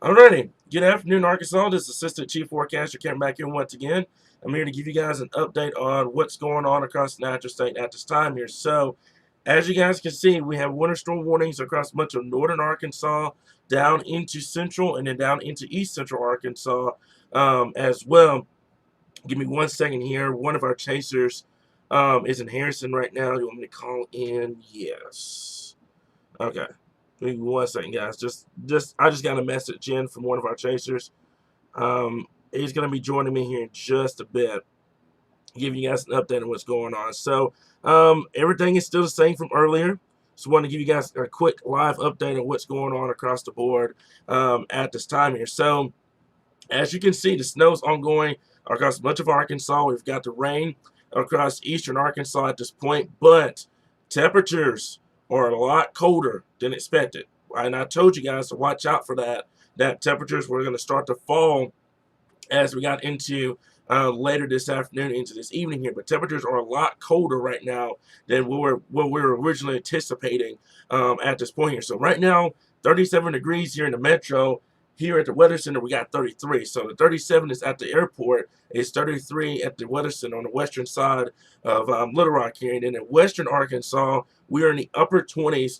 Alrighty, good afternoon, Arkansas. This is Assistant Chief Forecaster Kevin back here once again. I'm here to give you guys an update on what's going on across the natural state at this time here. So, as you guys can see, we have winter storm warnings across much of northern Arkansas, down into central, and then down into east central Arkansas as well. Give me 1 second here. One of our chasers is in Harrison right now. You want me to call in? Yes. Okay. Give me 1 second, guys. I just got a message in from one of our chasers. He's gonna be joining me here in just a bit, giving you guys an update on what's going on. So, everything is still the same from earlier. So, want to give you guys a quick live update on what's going on across the board at this time here. So, as you can see, the snow's ongoing across much of Arkansas. We've got the rain across eastern Arkansas at this point, but temperatures are a lot colder than expected. And I told you guys to watch out for that. That temperatures were going to start to fall as we got into later this afternoon into this evening here. But temperatures are a lot colder right now than what we were originally anticipating at this point here. So right now, 37 degrees here in the metro. Here at the Weather Center, we got 33. So the 37 is at the airport. It's 33 at the Weather Center on the western side of Little Rock here. And then in western Arkansas, we are in the upper 20s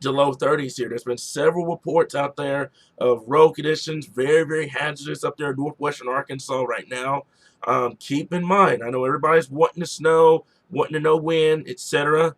to low 30s here. There's been several reports out there of road conditions, very, very hazardous up there in northwestern Arkansas right now. Keep in mind, I know everybody's wanting to snow, wanting to know when, etc.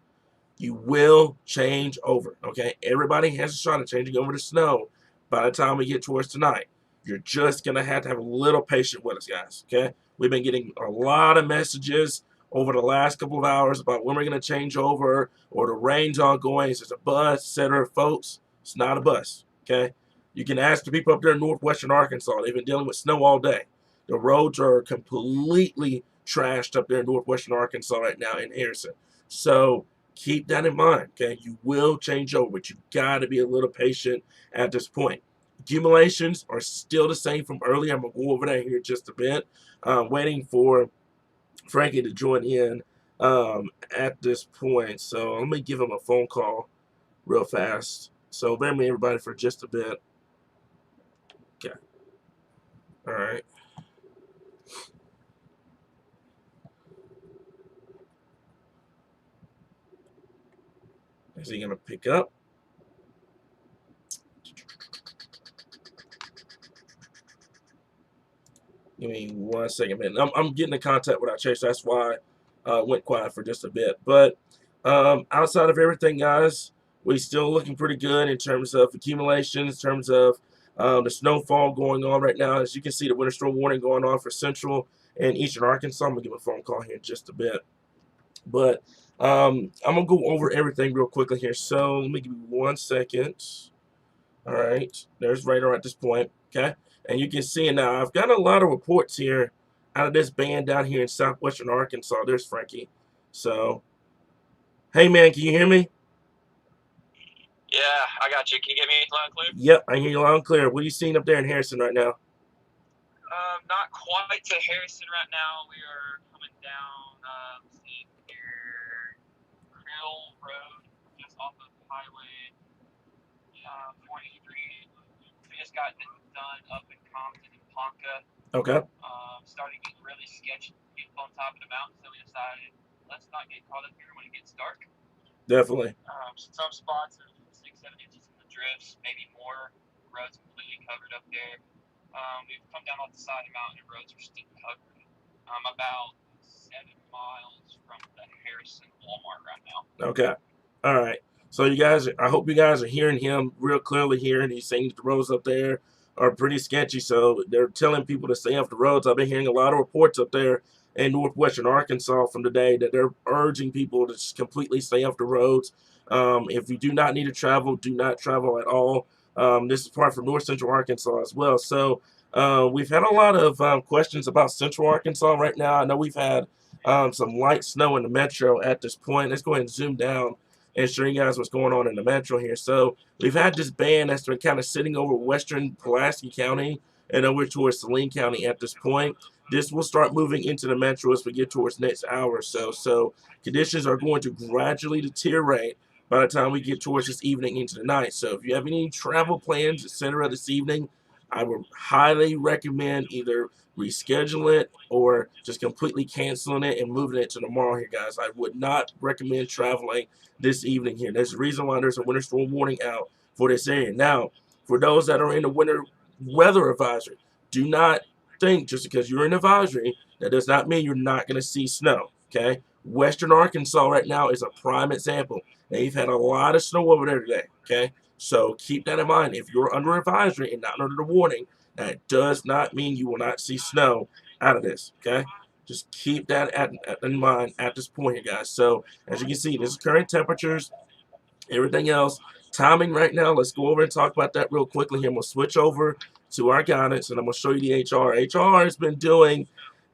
You will change over, okay? Everybody has a shot at changing over to snow by the time we get towards tonight. You're just going to have a little patience with us, guys, okay? We've been getting a lot of messages over the last couple of hours about when we're going to change over or the rain's ongoing. Is it a bus, etc.? Folks, it's not a bus, okay? You can ask the people up there in northwestern Arkansas. They've been dealing with snow all day. The roads are completely trashed up there in northwestern Arkansas right now in Harrison. So keep that in mind, okay? You will change over, but you got to be a little patient at this point. Accumulations are still the same from earlier. I'm going to go over that here in just a bit. Waiting for Frankie to join in at this point. So let me give him a phone call real fast. So bear with me, everybody, for just a bit. Okay. All right. Is he going to pick up? Give me 1 second, man. I'm getting in contact with our chase. That's why I went quiet for just a bit. But outside of everything, guys, we still looking pretty good in terms of accumulation, in terms of the snowfall going on right now. As you can see, the winter storm warning going on for central and eastern Arkansas. I'm going to give a phone call here in just a bit. But I'm going to go over everything real quickly here. So let me give you 1 second. All right. There's radar at this point. Okay. And you can see now, I've got a lot of reports here out of this band down here in southwestern Arkansas. There's Frankie. So, hey, man, can you hear me? Yeah, I got you. Can you get me loud and clear? Yep, I hear you loud and clear. What are you seeing up there in Harrison right now? Not quite to Harrison right now. We are coming down, let's see here, Krill Road, just off of Highway 43. We just got done up in Compton and Ponca. Okay. Started getting really sketchy on top of the mountain, so we decided let's not get caught up here when it gets dark. Definitely. Some spots are 6-7 inches in the drifts, maybe more. The road's completely covered up there. We've come down off the side of the mountain and roads are still covered. I'm about 7 miles from the Harrison Walmart right now. Okay. All right. So you guys, I hope you guys are hearing him real clearly here, and he's saying that the roads up there are pretty sketchy. So they're telling people to stay off the roads. I've been hearing a lot of reports up there in northwestern Arkansas from today that they're urging people to just completely stay off the roads. If you do not need to travel, do not travel at all. This is part for north central Arkansas as well. So we've had a lot of questions about central Arkansas right now. I know we've had some light snow in the metro at this point. Let's go ahead and zoom down and show you guys what's going on in the metro here. So we've had this band that's been kind of sitting over western Pulaski County and over towards Saline County at this point. This will start moving into the metro as we get towards next hour or so. So conditions are going to gradually deteriorate by the time we get towards this evening into the night. So if you have any travel plans, etc., this evening, I would highly recommend either reschedule it or just completely canceling it and moving it to tomorrow here, guys. I would not recommend traveling this evening here. There's a reason why there's a winter storm warning out for this area. Now, for those that are in the winter weather advisory, do not think just because you're in advisory, that does not mean you're not going to see snow, okay? Western Arkansas right now is a prime example. They've had a lot of snow over there today, okay? So keep that in mind. If you're under advisory and not under the warning, that does not mean you will not see snow out of this, okay? Just keep that in mind at this point here, guys. So as you can see, this is current temperatures, everything else. Timing right now, let's go over and talk about that real quickly here. We'll switch over to our guidance, and I'm going to show you the HR. HR has been doing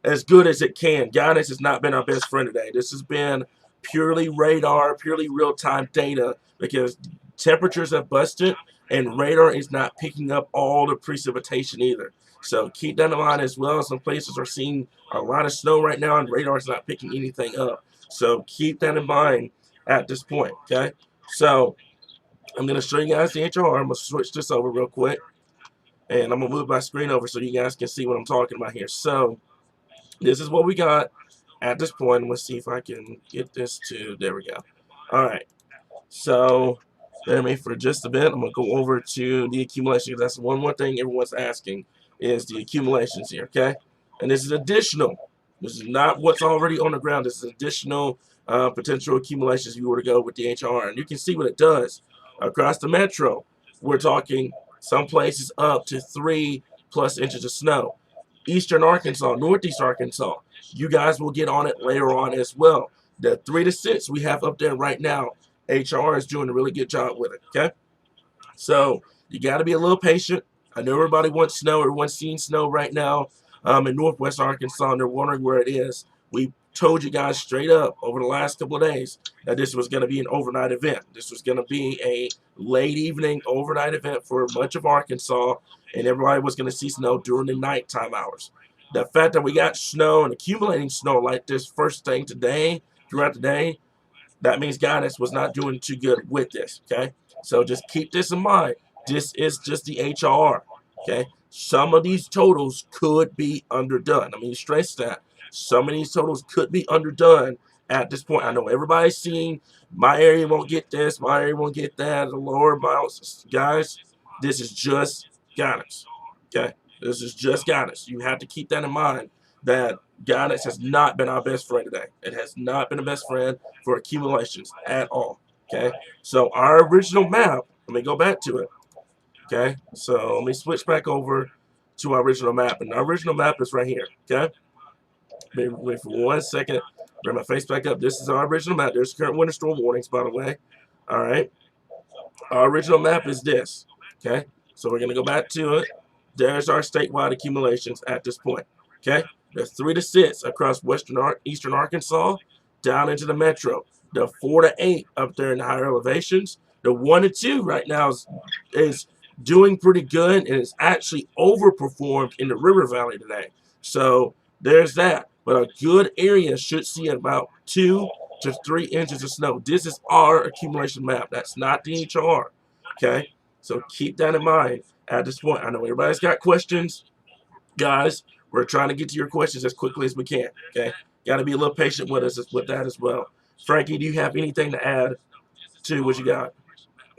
as good as it can. Guidance has not been our best friend today. This has been purely radar, purely real-time data, because temperatures have busted, and radar is not picking up all the precipitation either. So keep that in mind as well. Some places are seeing a lot of snow right now, and radar is not picking anything up. So keep that in mind at this point, okay? So I'm going to show you guys the HR. I'm going to switch this over real quick. And I'm going to move my screen over so you guys can see what I'm talking about here. So this is what we got at this point. Let's see if I can get this to, there we go. All right. So bear with me for just a bit. I'm going to go over to the accumulation. That's one more thing everyone's asking is the accumulations here, okay? And this is additional. This is not what's already on the ground. This is additional potential accumulations if you were to go with the HR. And you can see what it does. Across the metro, we're talking some places up to 3+ inches of snow. Eastern Arkansas, Northeast Arkansas, you guys will get on it later on as well. The 3 to 6 we have up there right now, HR is doing a really good job with it, okay? So you got to be a little patient. I know everybody wants snow. Everyone's seeing snow right now in Northwest Arkansas, and they're wondering where it is. We told you guys straight up over the last couple of days that this was going to be an overnight event. This was going to be a late evening overnight event for much of Arkansas, and everybody was going to see snow during the nighttime hours. The fact that we got snow and accumulating snow like this first thing today, throughout the day, that means guidance was not doing too good with this, okay? So just keep this in mind. This is just the HR, okay? Some of these totals could be underdone. I mean, stress that. Some of these totals could be underdone at this point. I know everybody's seeing my area won't get this, my area won't get that, the lower bounds. Guys, this is just guidance, okay? This is just guidance. You have to keep that in mind that guidance has not been our best friend today. It has not been the best friend for accumulations at all, okay? So our original map, let me go back to it, okay? So let me switch back over to our original map, and our original map is right here, okay? Wait for 1 second. Bring my face back up. This is our original map. There's current winter storm warnings, by the way. All right. Our original map is this, okay? So we're going to go back to it. There's our statewide accumulations at this point, okay? The 3 to 6 across eastern Arkansas down into the metro. The 4 to 8 up there in the higher elevations. The 1 to 2 right now is doing pretty good, and it's actually overperformed in the river valley today. So there's that. But a good area should see about 2 to 3 inches of snow. This is our accumulation map. That's not the HR, okay? So keep that in mind at this point. I know everybody's got questions. Guys, we're trying to get to your questions as quickly as we can, okay? Got to be a little patient with us with that as well. Frankie, do you have anything to add to what you got?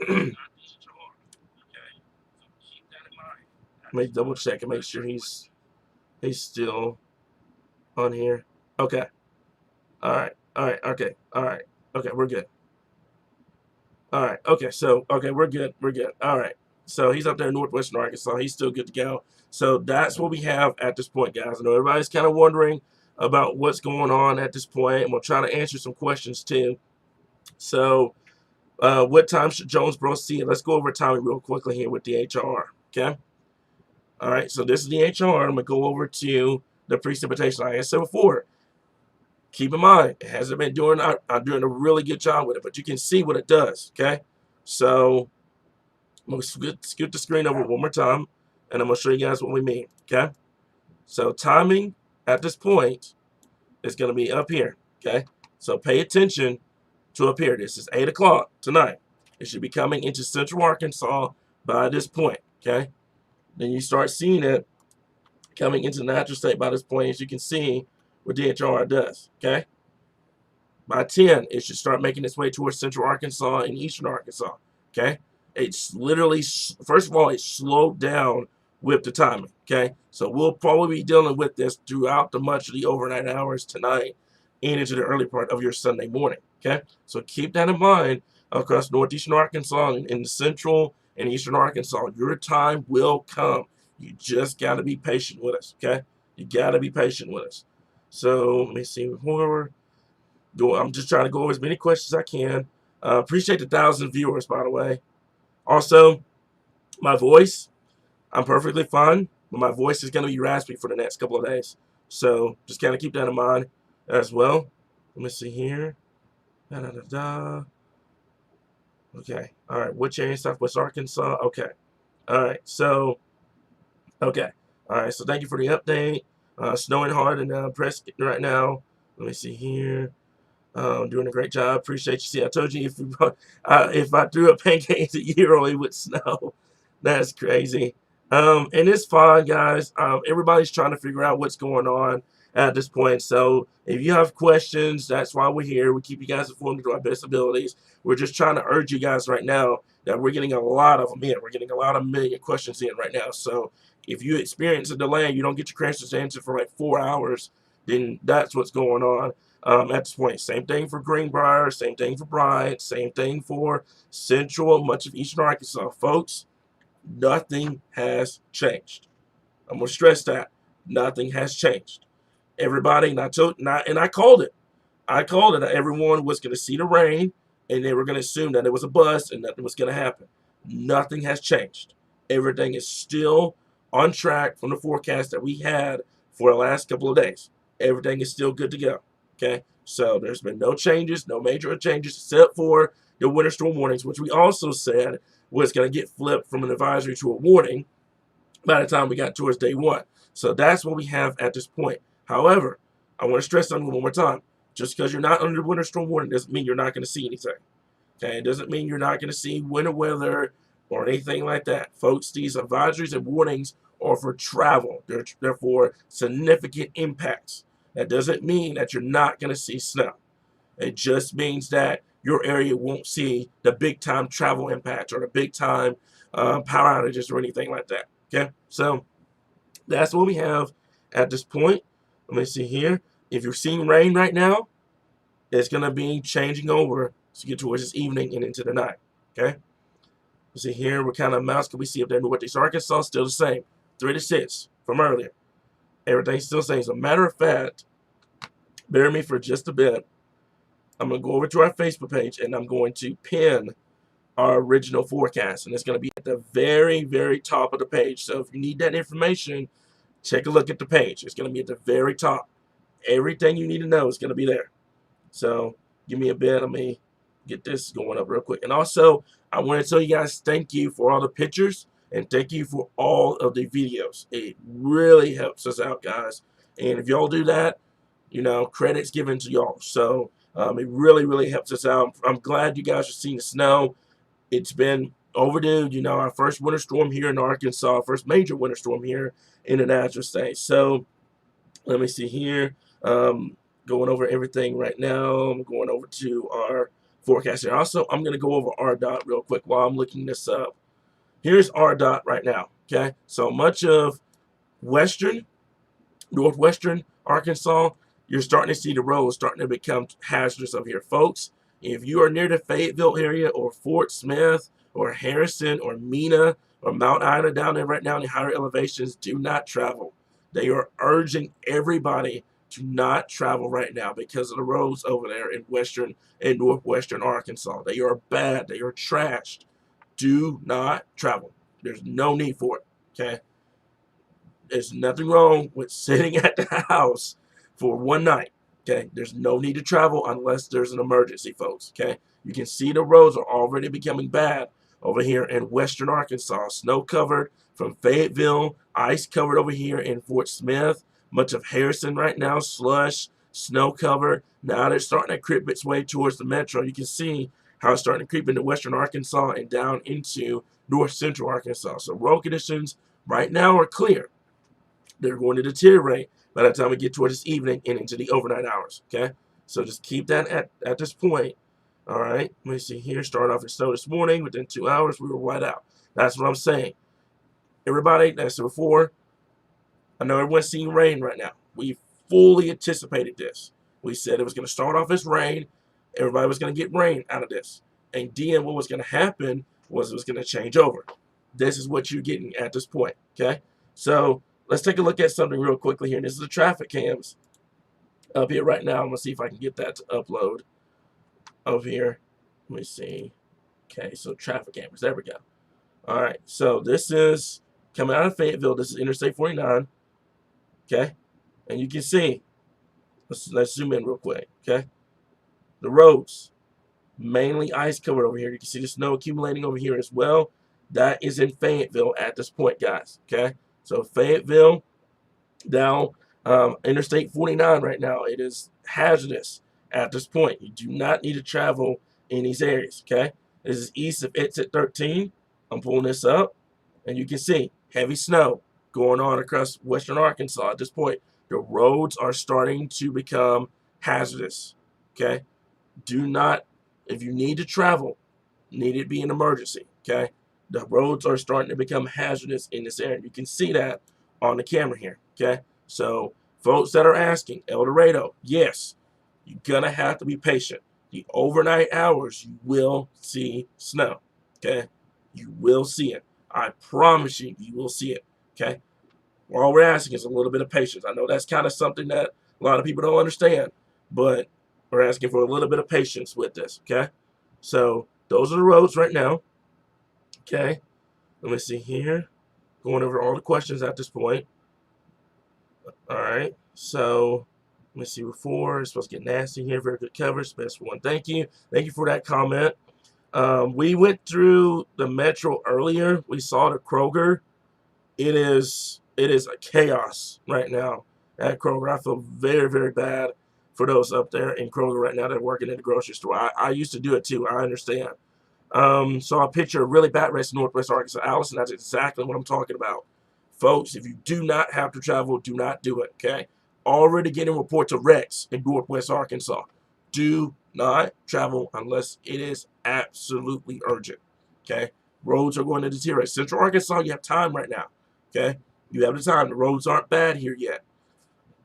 Let me double check and make sure he's still on here. Okay. All right. All right. Okay. All right. Okay, we're good. All right. Okay. So, okay, we're good. We're good. All right. So he's up there in northwestern Arkansas. He's still good to go. So that's what we have at this point, guys. I know everybody's kind of wondering about what's going on at this point, and we'll try to answer some questions too. So, what time should Jonesboro see it? Let's go over timing real quickly here with the HR. Okay. All right. So this is the HR. I'm gonna go over to the precipitation. Like I said before, keep in mind, it hasn't been doing, I'm doing a really good job with it, but you can see what it does, okay? So I'm going to scoot the screen over one more time, and I'm going to show you guys what we mean, okay? So timing at this point is going to be up here, okay? So pay attention to appear. This is 8 o'clock tonight. It should be coming into central Arkansas by this point, okay? Then you start seeing it coming into the natural state by this point, as you can see what DHR does, okay? By 10, it should start making its way towards central Arkansas and eastern Arkansas, okay? It's literally, first of all, it slowed down with the timing, okay? So we'll probably be dealing with this throughout the much of the overnight hours tonight and into the early part of your Sunday morning, okay? So keep that in mind across northeastern Arkansas and in the central and eastern Arkansas. Your time will come. You just got to be patient with us, okay? You got to be patient with us. So let me see more. I'm just trying to go over as many questions as I can. Appreciate the 1,000 viewers, by the way. Also, my voice, I'm perfectly fine, but my voice is going to be raspy for the next couple of days. So just kind of keep that in mind as well. Let me see here. Da, da, da, da. Okay. All right. Which area in Southwest Arkansas? Okay. All right. So, okay. All right. So thank you for the update. Snowing hard in Prescott right now. Let me see here. Doing a great job. Appreciate you. See, I told you if I threw up pancakes a year only would snow. That's crazy. And it's fine, guys. Everybody's trying to figure out what's going on at this point. So if you have questions, that's why we're here. We keep you guys informed to our best abilities. We're just trying to urge you guys right now that we're getting a lot of them in. We're getting a lot of million questions in right now. So if you experience a delay and you don't get your questions answered for like 4 hours, then that's what's going on. At this point, same thing for Greenbrier, same thing for Bryant, same thing for Central, much of Eastern Arkansas. Folks, nothing has changed. I'm going to stress that. Nothing has changed. Everybody, and I called it. I called it. Everyone was going to see the rain, and they were going to assume that it was a bust and nothing was going to happen. Nothing has changed. Everything is still on track from the forecast that we had for the last couple of days. Everything is still good to go. Okay, so there's been no changes, no major changes, except for the winter storm warnings, which we also said was going to get flipped from an advisory to a warning by the time we got towards day one. So that's what we have at this point. However, I want to stress something one more time. Just because you're not under winter storm warning doesn't mean you're not going to see anything. Okay, it doesn't mean you're not going to see winter weather or anything like that. Folks, these advisories and warnings are for travel. They're for significant impacts. That doesn't mean that you're not going to see snow. It just means that your area won't see the big time travel impacts or the big time power outages or anything like that. Okay, so that's what we have at this point. Let me see here. If you're seeing rain right now, it's going to be changing over to get towards this evening and into the night. Okay, you see here, what kind of amounts can we see up there in Northeast Arkansas? Still the same, 3 to 6 from earlier. Everything's still the same. As a matter of fact, bear with me for just a bit. I'm going to go over to our Facebook page and I'm going to pin our original forecast. And it's going to be at the very, very top of the page. So if you need that information, take a look at the page. It's going to be at the very top. Everything you need to know is going to be there. So give me a bit. Let me get this going up real quick. And also, I want to tell you guys thank you for all the pictures and thank you for all of the videos. It really helps us out, guys. And if y'all do that, you know, credit's given to y'all. So it really, really helps us out. I'm glad you guys are seeing the snow. It's been overdue. You know, our first winter storm here in Arkansas, first major winter storm here in the natural state. So let me see here. Going over everything right now. I'm going over to our forecast here. Also, I'm going to go over RDOT real quick while I'm looking this up. Here's RDOT right now. Okay, so much of northwestern Arkansas, you're starting to see the roads starting to become hazardous up here, folks. If you are near the Fayetteville area or Fort Smith or Harrison or Mena or Mount Ida down there right now in the higher elevations, do not travel. They are urging everybody to not travel right now because of the roads over there in western and northwestern Arkansas. They are bad. They are trashed. Do not travel. There's no need for it. Okay. There's nothing wrong with sitting at the house for one night. Okay. There's no need to travel unless there's an emergency, folks. Okay. You can see the roads are already becoming bad over here in western Arkansas. Snow covered from Fayetteville, ice covered over here in Fort Smith. Much of Harrison right now, slush, snow cover. Now they're starting to creep its way towards the metro. You can see how it's starting to creep into western Arkansas and down into north central Arkansas. So road conditions right now are clear. They're going to deteriorate by the time we get towards this evening and into the overnight hours. Okay, so just keep that at this point. All right, let me see here. Started off in snow this morning. Within 2 hours, we were white out. That's what I'm saying. Everybody, that's before. I know everyone's seeing rain right now. We fully anticipated this. We said it was going to start off as rain. Everybody was going to get rain out of this. And then what was going to happen was it was going to change over. This is what you're getting at this point. Okay, so let's take a look at something real quickly here. This is the traffic cams up here right now. I'm going to see if I can get that to upload over here. Let me see. Okay, so traffic cameras. There we go. All right, so this is coming out of Fayetteville. This is Interstate 49. Okay, and you can see. Let's zoom in real quick. Okay, the roads mainly ice covered over here. You can see the snow accumulating over here as well. That is in Fayetteville at this point, guys. Okay, so Fayetteville down Interstate 49 right now. It is hazardous at this point. You do not need to travel in these areas. Okay, this is east of exit 13. I'm pulling this up, and you can see heavy snow going on across western Arkansas at this point. The roads are starting to become hazardous. Okay, do not, if you need to travel, need it be an emergency. Okay, the roads are starting to become hazardous in this area. You can see that on the camera here. Okay, so folks that are asking, El Dorado, yes, you're gonna have to be patient. The overnight hours, you will see snow. Okay, you will see it. I promise you, you will see it. Okay, all we're asking is a little bit of patience. I know that's kind of something that a lot of people don't understand, but we're asking for a little bit of patience with this. Okay, so those are the roads right now. Okay, let me see here. Going over all the questions at this point. All right, so let me see before. It's supposed to get nasty here. Very good coverage. Best one. Thank you. Thank you for that comment. We went through the metro earlier. We saw the Kroger. It is a chaos right now at Kroger. I feel very, very bad for those up there in Kroger right now that are working in the grocery store. I used to do it too. I understand. Saw a picture of really bad race in Northwest Arkansas. Allison, that's exactly what I'm talking about. Folks, if you do not have to travel, do not do it, okay? Already getting reports of wrecks in Northwest Arkansas. Do not travel unless it is absolutely urgent, okay? Roads are going to deteriorate. Central Arkansas, you have time right now, okay? You have the time. The roads aren't bad here yet.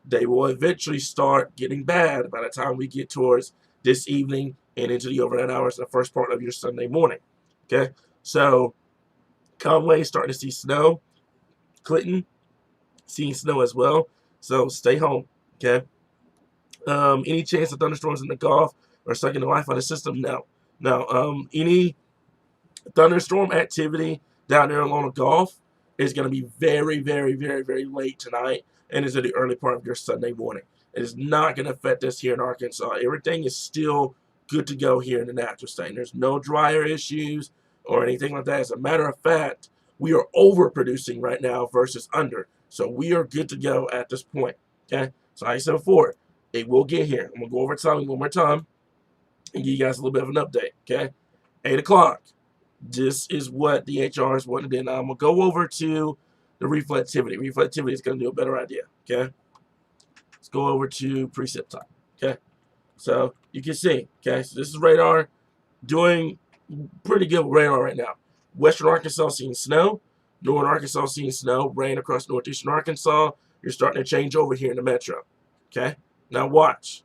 They will eventually start getting bad by the time we get towards this evening and into the overnight hours in the first part of your Sunday morning. Okay, so Conway starting to see snow. Clinton seeing snow as well. So stay home. Okay. Any chance of thunderstorms in the Gulf are sucking the life out of the system? No. No. Any thunderstorm activity down there along the Gulf is going to be very, very, very, very late tonight and into the early part of your Sunday morning. It is not going to affect us here in Arkansas. Everything is still good to go here in the natural state. There's no dryer issues or anything like that. As a matter of fact, we are overproducing right now versus under. So we are good to go at this point. Okay. So like I said before, it will get here. I'm going to go over time one more time and give you guys a little bit of an update. Okay. 8 o'clock. This is what the HR is wanting to do. Now I'm going to go over to the reflectivity. Reflectivity is going to do a better idea. Okay. Let's go over to preset time. Okay. So you can see. Okay. So this is radar doing pretty good with radar right now. Western Arkansas seeing snow. Northern Arkansas seeing snow. Rain across northeastern Arkansas. You're starting to change over here in the metro. Okay. Now watch.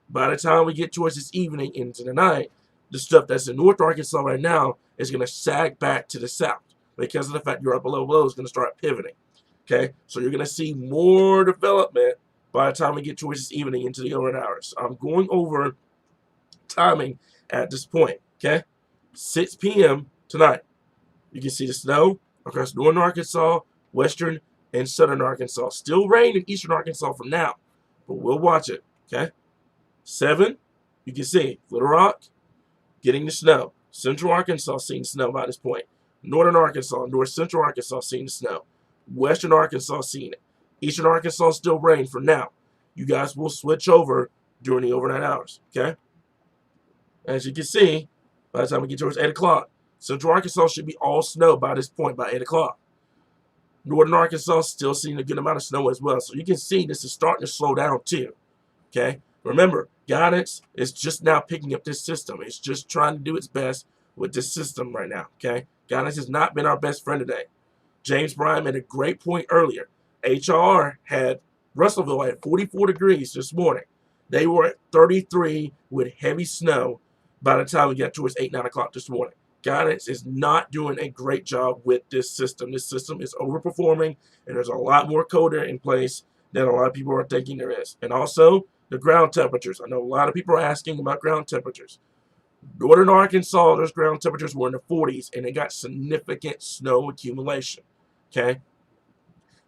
By the time we get towards this evening into the night, the stuff that's in North Arkansas right now is going to sag back to the south because of the fact you're up below is going to start pivoting. Okay, so you're going to see more development by the time we get towards this evening into the overnight hours. I'm going over timing at this point. Okay, 6 p.m. tonight. You can see the snow across northern Arkansas, western, and southern Arkansas. Still rain in eastern Arkansas for now, but we'll watch it. Okay, 7. You can see Little Rock getting the snow. Central Arkansas seeing snow by this point. Northern Arkansas, north central Arkansas seeing the snow. Western Arkansas seeing it. Eastern Arkansas still rain for now. you guys will switch over during the overnight hours. Okay? As you can see, by the time we get towards 8 o'clock, Central Arkansas should be all snow by this point, by 8 o'clock. Northern Arkansas still seeing a good amount of snow as well. So you can see this is starting to slow down too. Okay? Remember, guidance is just now picking up this system. It's just trying to do its best with this system right now. Okay? Guidance has not been our best friend today. James Bryan made a great point earlier. HR had Russellville at 44 degrees this morning. They were at 33 with heavy snow by the time we got towards 8, 9 o'clock this morning. Guidance is not doing a great job with this system. This system is overperforming, and there's a lot more code in place than a lot of people are thinking there is. And also, the ground temperatures. I know a lot of people are asking about ground temperatures. Northern Arkansas, those ground temperatures were in the 40s, and they got significant snow accumulation. Okay?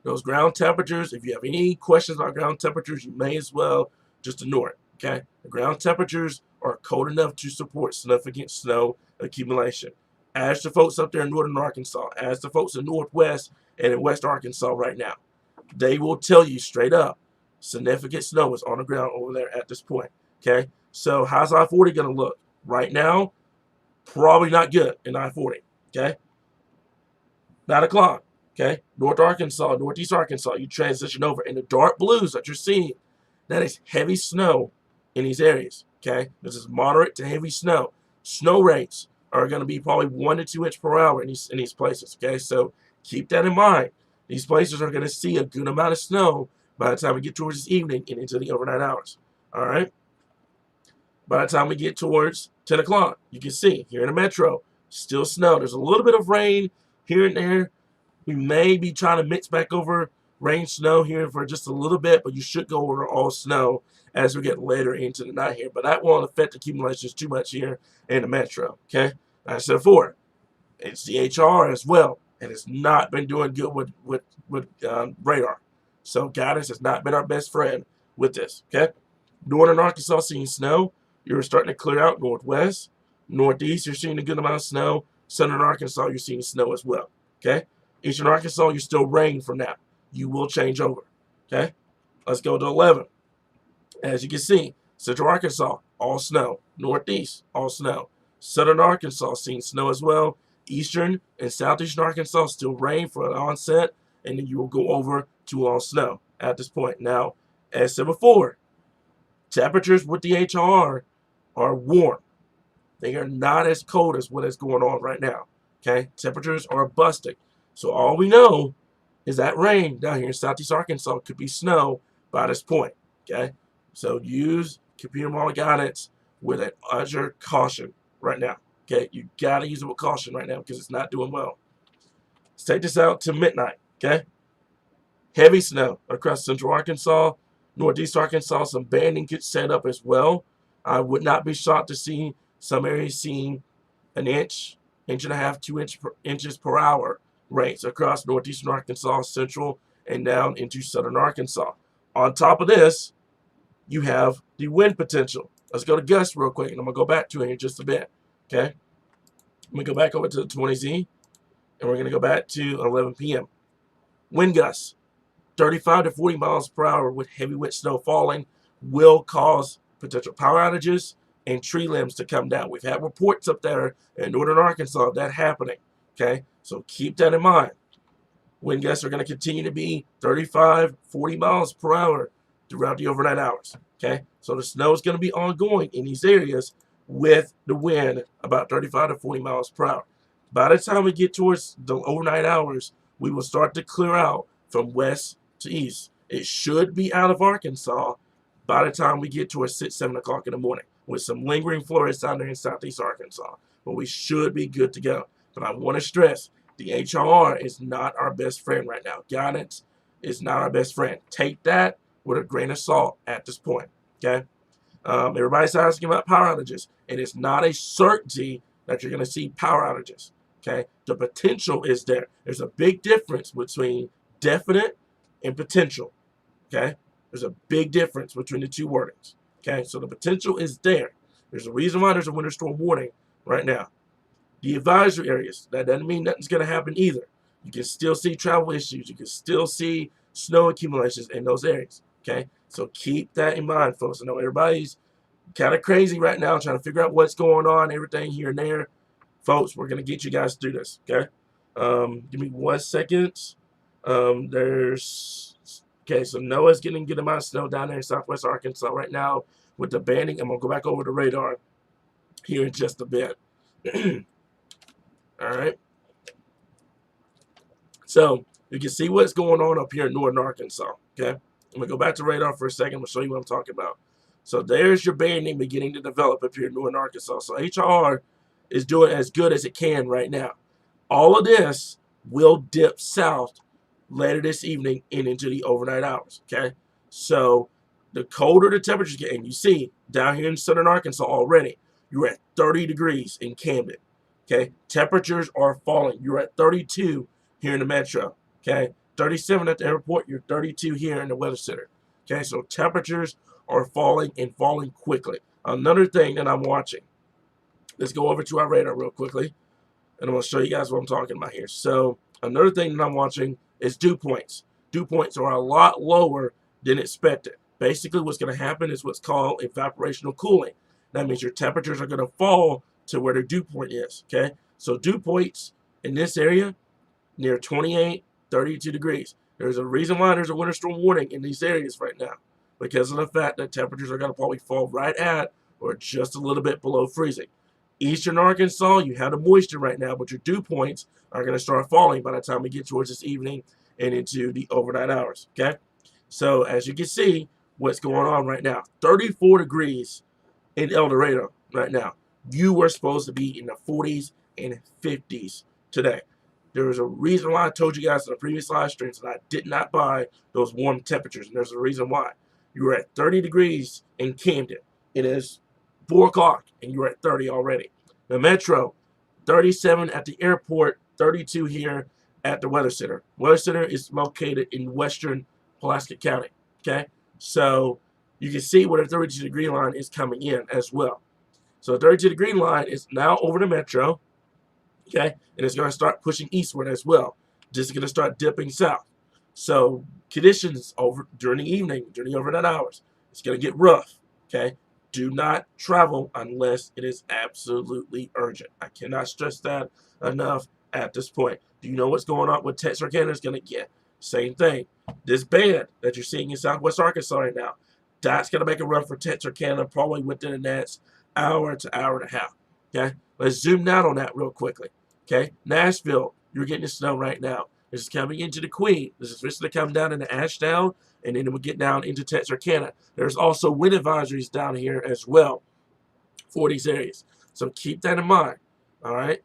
Those ground temperatures, if you have any questions about ground temperatures, you may as well just ignore it. Okay? The ground temperatures are cold enough to support significant snow accumulation. As the folks up there in Northern Arkansas, as the folks in Northwest and in West Arkansas right now, they will tell you straight up, significant snow is on the ground over there at this point. Okay? So how's I-40 going to look? Right now, probably not good in I-40. Okay? 9 o'clock. Okay? North Arkansas, Northeast Arkansas, you transition over. And the dark blues that you're seeing, that is heavy snow in these areas. Okay? This is moderate to heavy snow. Snow rates are going to be probably 1 to 2 inches per hour in these places. Okay? So keep that in mind. These places are going to see a good amount of snow by the time we get towards this evening and into the overnight hours. All right? By the time we get towards 10 o'clock, you can see here in the metro, still snow. There's a little bit of rain here and there. We may be trying to mix back over rain, snow here for just a little bit, but you should go over all snow as we get later into the night here. But that won't affect accumulations too much here in the metro. Okay? Like I said before, it's the HR as well, and it's not been doing good with radar. So guidance has not been our best friend with this. Okay? Northern Arkansas seeing snow. You're starting to clear out northwest. Northeast, you're seeing a good amount of snow. Southern Arkansas, you're seeing snow as well. Okay? Eastern Arkansas, you're still rain for now. You will change over. Okay? Let's go to 11. As you can see, Central Arkansas, all snow. Northeast, all snow. Southern Arkansas, seeing snow as well. Eastern and Southeastern Arkansas, still rain for an onset. And then you will go over to all snow at this point. Now, as said before, temperatures with the HR are warm. They are not as cold as what is going on right now. Okay? Temperatures are busting. So all we know is that rain down here in Southeast Arkansas could be snow by this point. Okay? So use computer model guidance with an utter caution right now. Okay? You got to use it with caution right now because it's not doing well. Let's take this out to midnight. Okay? Heavy snow across Central Arkansas, Northeast Arkansas. Some banding gets set up as well. I would not be shocked to see some areas seeing an inch, inch and a half, 2 inches per hour rates across northeastern Arkansas, central, and down into southern Arkansas. On top of this, you have the wind potential. Let's go to gusts real quick, and I'm going to go back to it in just a bit. Okay? I'm going to go back over to the 20Z, and we're going to go back to 11 p.m. Wind gusts, 35 to 40 miles per hour with heavy wet snow falling will cause potential power outages and tree limbs to come down. We've had reports up there in northern Arkansas of that happening. Okay, so keep that in mind. Wind gusts are going to continue to be 35, 40 miles per hour throughout the overnight hours. Okay, so the snow is going to be ongoing in these areas with the wind about 35 to 40 miles per hour. By the time we get towards the overnight hours, we will start to clear out from west to east. It should be out of Arkansas by the time we get towards 6, 7 o'clock in the morning with some lingering flurries down there in southeast Arkansas. But we should be good to go. But I want to stress, the HRR is not our best friend right now. Guidance is not our best friend. Take that with a grain of salt at this point. Okay? Everybody's asking about power outages. It is not a certainty that you're going to see power outages. Okay? The potential is there. There's a big difference between definite and potential. Okay? There's a big difference between the two wordings. Okay? So the potential is there. There's a reason why there's a winter storm warning right now. The advisory areas, that doesn't mean nothing's going to happen either. You can still see travel issues. You can still see snow accumulations in those areas. Okay, so keep that in mind, folks. I know everybody's kind of crazy right now trying to figure out what's going on, everything here and there. Folks, we're going to get you guys through this, okay? Give me 1 second. Okay, so Noah's getting a good amount of snow down there in southwest Arkansas right now with the banding. I'm going to go back over the radar here in just a bit. All right. So you can see what's going on up here in northern Arkansas, okay? I'm going to go back to radar for a second. I'll show you what I'm talking about. So there's your banding beginning to develop up here in northern Arkansas. So HR is doing as good as it can right now. All of this will dip south later this evening and into the overnight hours, okay? So the colder the temperatures get, and you see down here in southern Arkansas already, you're at 30 degrees in Camden, okay? Temperatures are falling. You're at 32 here in the metro, okay? 37 at the airport, you're 32 here in the weather center, okay? So temperatures are falling and falling quickly. Another thing that I'm watching, let's go over to our radar real quickly, and I'm going to show you guys what I'm talking about here. So another thing that I'm watching is dew points. Dew points are a lot lower than expected. Basically, what's going to happen is what's called evaporational cooling. That means your temperatures are going to fall to where the dew point is, okay? So dew points in this area near 28, 32 degrees. There's a reason why there's a winter storm warning in these areas right now, because of the fact that temperatures are going to probably fall right at or just a little bit below freezing. Eastern Arkansas, you have the moisture right now, but your dew points are going to start falling by the time we get towards this evening and into the overnight hours, okay? So as you can see, what's going on right now, 34 degrees in El Dorado right now. You were supposed to be in the 40s and 50s today. There was a reason why I told you guys in the previous live streams that I did not buy those warm temperatures, and there's a reason why. You were at 30 degrees in Camden. It is 4 o'clock, and you're at 30 already. The metro, 37 at the airport, 32 here at the weather center. Weather center is located in western Pulaski County, okay? So you can see where the 32-degree line is coming in as well. So the 32-degree line is now over the metro, okay? And it's going to start pushing eastward as well. Just going to start dipping south. So conditions over during the evening, during the overnight hours, it's going to get rough, okay? Do not travel unless it is absolutely urgent. I cannot stress that enough at this point. Do you know what's going on with Texarkana is going to get? Same thing. This band that you're seeing in southwest Arkansas right now, that's going to make a run for Texarkana probably within the next hour to hour and a half. Okay, let's zoom out on that real quickly. Okay, Nashville, you're getting the snow right now. This is coming into the Queen. This is supposed to come down into Ashdown, and then it will get down into Texarkana. There's also wind advisories down here as well for these areas. So keep that in mind. All right.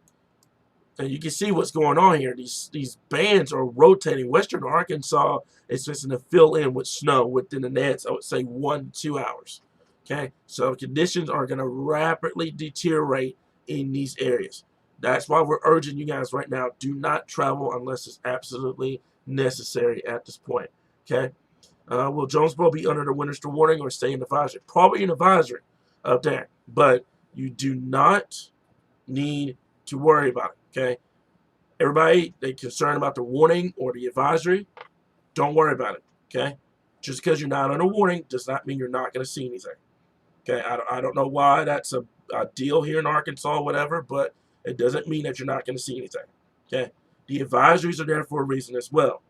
And you can see what's going on here. These bands are rotating. Western Arkansas is supposed to fill in with snow within the next, I would say, 1 to 2 hours. Okay, so conditions are going to rapidly deteriorate in these areas. That's why we're urging you guys right now, do not travel unless it's absolutely necessary at this point. Okay, will Jonesboro be under the winter storm warning or stay in advisory? Probably in advisory up there, but you do not need to worry about it. Okay, everybody, they concerned about the warning or the advisory, don't worry about it. Okay, just because you're not under warning does not mean you're not going to see anything. Okay, I don't know why that's a deal here in Arkansas or whatever, but it doesn't mean that you're not going to see anything. Okay, the advisories are there for a reason as well.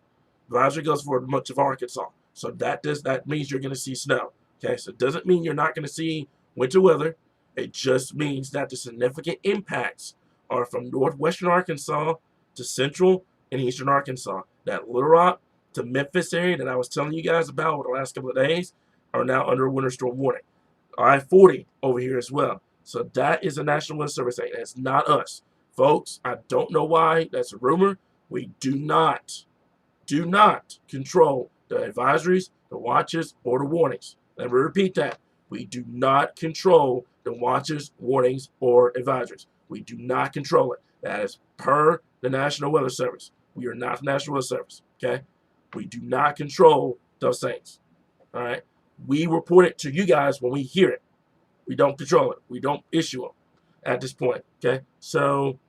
Advisory goes for much of Arkansas, so that means you're going to see snow. Okay, so it doesn't mean you're not going to see winter weather. It just means that the significant impacts are from northwestern Arkansas to central and eastern Arkansas. That Little Rock to Memphis area that I was telling you guys about over the last couple of days are now under a winter storm warning. I-40 over here as well. So that is a National Weather Service thing. That's not us. Folks, I don't know why. That's a rumor. We do not control the advisories, the watches, or the warnings. Let me repeat that. We do not control the watches, warnings, or advisories. We do not control it. That is per the National Weather Service. We are not the National Weather Service, okay? We do not control those things, all right? We report it to you guys when we hear it. We don't control it. We don't issue them at this point, okay? So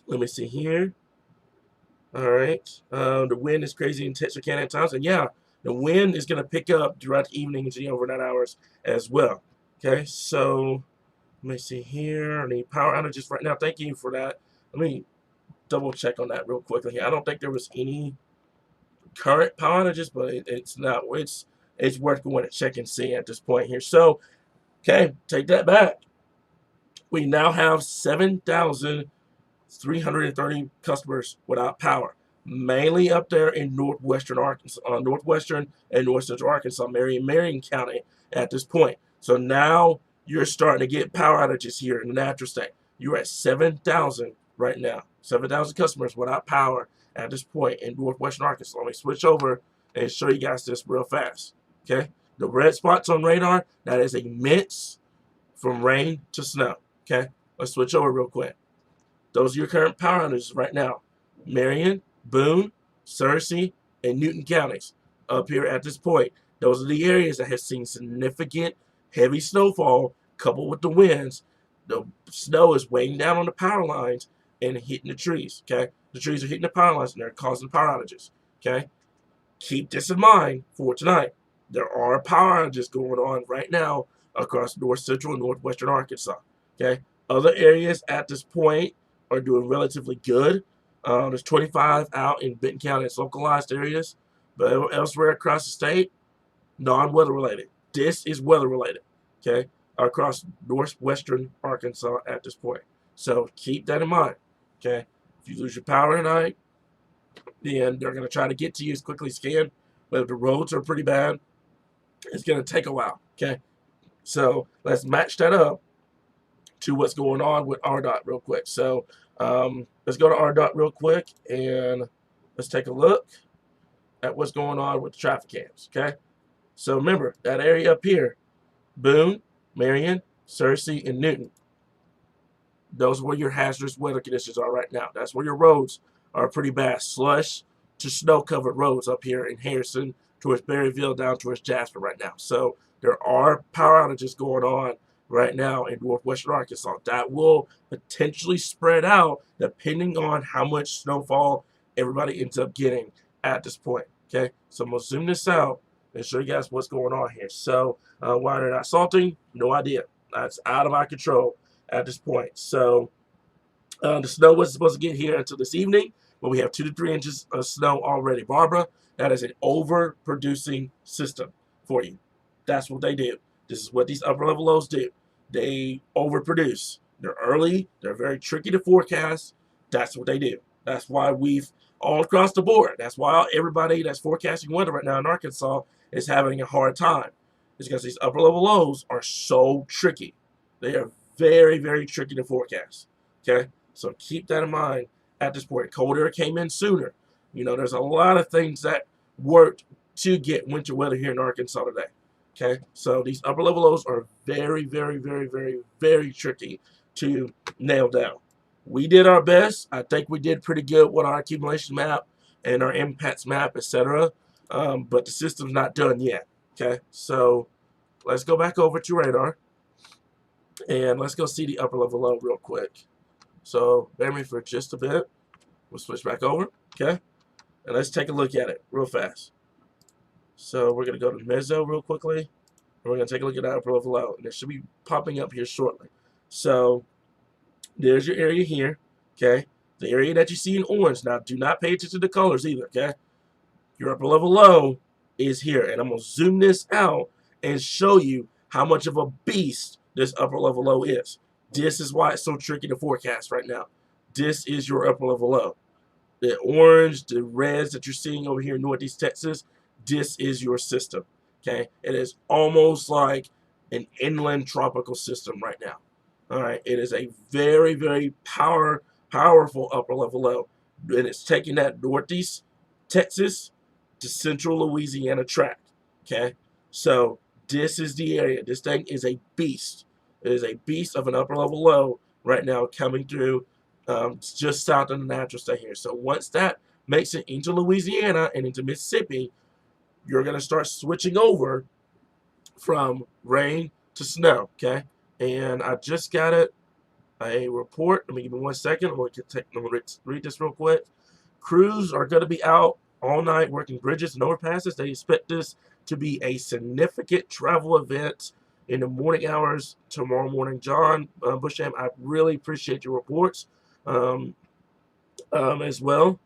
let me see here. All right. The wind is crazy in Texarkana at times. And yeah, The wind is going to pick up throughout the evening into the overnight hours as well. Okay, so let me see here. I need power outages right now. Thank you for that. Let me double check on that real quickly. I don't think there was any current power outages, but it's not. It's worth going to check and see at this point here. So, okay, take that back. We now have 7,330 customers without power, mainly up there in northwestern Arkansas, northwestern and north central Arkansas, Marion County at this point. So now you're starting to get power outages here in the natural state. You're at 7,000 right now, 7,000 customers without power at this point in northwestern Arkansas. Let me switch over and show you guys this real fast. Okay, the red spots on radar, that is immense from rain to snow. Okay, let's switch over real quick. Those are your current power outages right now. Marion, Boone, Searcy, and Newton counties up here at this point. Those are the areas that have seen significant heavy snowfall coupled with the winds. The snow is weighing down on the power lines and hitting the trees. Okay, the trees are hitting the power lines and they're causing power outages. Okay, keep this in mind for tonight. There are power outages going on right now across north central and northwestern Arkansas. Okay, other areas at this point are doing relatively good. There's 25 out in Benton County. It's localized areas, but elsewhere across the state, non-weather related. This is weather related. Okay, across northwestern Arkansas at this point. So keep that in mind. Okay, if you lose your power tonight, then they're going to try to get to you as quickly as can. But if the roads are pretty bad, it's going to take a while. Okay, so let's match that up to what's going on with RDOT real quick. So let's go to RDOT real quick and let's take a look at what's going on with the traffic cams. Okay, so remember that area up here, Boone, Marion, Searcy, and Newton. Those are where your hazardous weather conditions are right now. That's where your roads are pretty bad. Slush to snow-covered roads up here in Harrison towards Berryville down towards Jasper right now. So there are power outages going on right now in northwestern Arkansas. That will potentially spread out depending on how much snowfall everybody ends up getting at this point. Okay, so I'm going to zoom this out and show you guys what's going on here. So why they're not salting, no idea. That's out of my control at this point. So the snow wasn't supposed to get here until this evening, but we have 2 to 3 inches of snow already. Barbara, that is an overproducing system for you. That's what they do. This is what these upper level lows do. They overproduce. They're early. They're very tricky to forecast. That's what they do. That's why we've all across the board. That's why everybody that's forecasting weather right now in Arkansas is having a hard time. It's because these upper level lows are so tricky. They are very, very tricky to forecast. Okay, so keep that in mind at this point. Cold air came in sooner. You know, there's a lot of things that worked to get winter weather here in Arkansas today. Okay, so these upper level lows are very, very, very, very, very tricky to nail down. We did our best. I think we did pretty good with our accumulation map and our impacts map, etc. But the system's not done yet. Okay, so let's go back over to radar and let's go see the upper level low real quick. So bear with me for just a bit. We'll switch back over. Okay, and let's take a look at it real fast. So we're going to go to Mezzo real quickly. And we're going to take a look at that upper level low. And it should be popping up here shortly. So there's your area here. Okay. The area that you see in orange. Now, do not pay attention to the colors either. Okay. Your upper level low is here. And I'm going to zoom this out and show you how much of a beast this upper level low is. This is why it's so tricky to forecast right now. This is your upper level low. The orange, the reds that you're seeing over here in Northeast Texas, this is your system. Okay, it is almost like an inland tropical system right now. All right, it is a very, very powerful upper level low, and it's taking that Northeast Texas to central Louisiana track. Okay, so this is the area. This thing is a beast. It is a beast of an upper level low right now coming through just south of the natural state here. So once that makes it into Louisiana and into Mississippi, you're going to start switching over from rain to snow, okay? And I just got a report. Let me give me 1 second. I'm going to read this real quick. Crews are going to be out all night working bridges and overpasses. They expect this to be a significant travel event in the morning hours tomorrow morning. John Busham, I really appreciate your reports as well.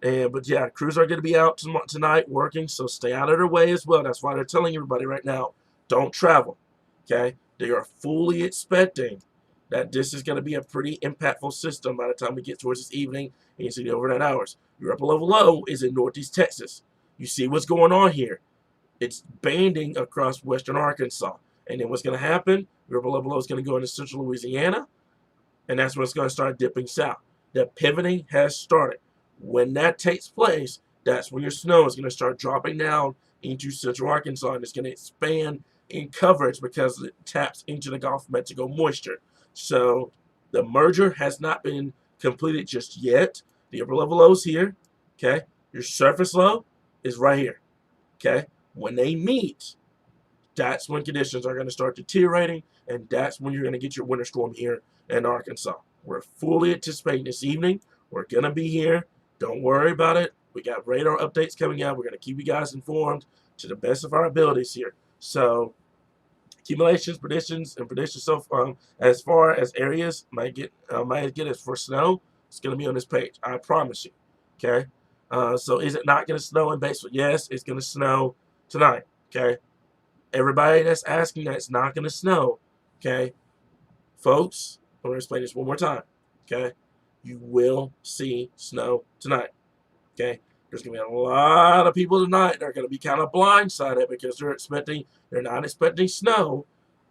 But yeah, crews are going to be out tonight working, so stay out of their way as well. That's why they're telling everybody right now, don't travel. Okay, they are fully expecting that this is going to be a pretty impactful system by the time we get towards this evening and you see the overnight hours. Your upper level low is in northeast Texas. You see what's going on here. It's banding across western Arkansas. And then what's going to happen, your upper level low is going to go into central Louisiana, and that's when it's going to start dipping south. The pivoting has started. When that takes place, that's when your snow is going to start dropping down into central Arkansas, and it's going to expand in coverage because it taps into the Gulf of Mexico moisture. So the merger has not been completed just yet. The upper level low is here. Okay, your surface low is right here. Okay, when they meet, that's when conditions are going to start deteriorating, and that's when you're going to get your winter storm here in Arkansas. We're fully anticipating this evening. We're going to be here. Don't worry about it. We got radar updates coming out. We're going to keep you guys informed to the best of our abilities here. So, accumulations, predictions, and predictions. So, as far as areas might get us for snow, it's going to be on this page. I promise you. Okay. So, is it not going to snow in Batesville? Yes, it's going to snow tonight. Okay. Everybody that's asking that it's not going to snow, okay, folks, I'm going to explain this one more time, okay? You will see snow tonight, okay? There's going to be a lot of people tonight that are going to be kind of blindsided because they're not expecting snow,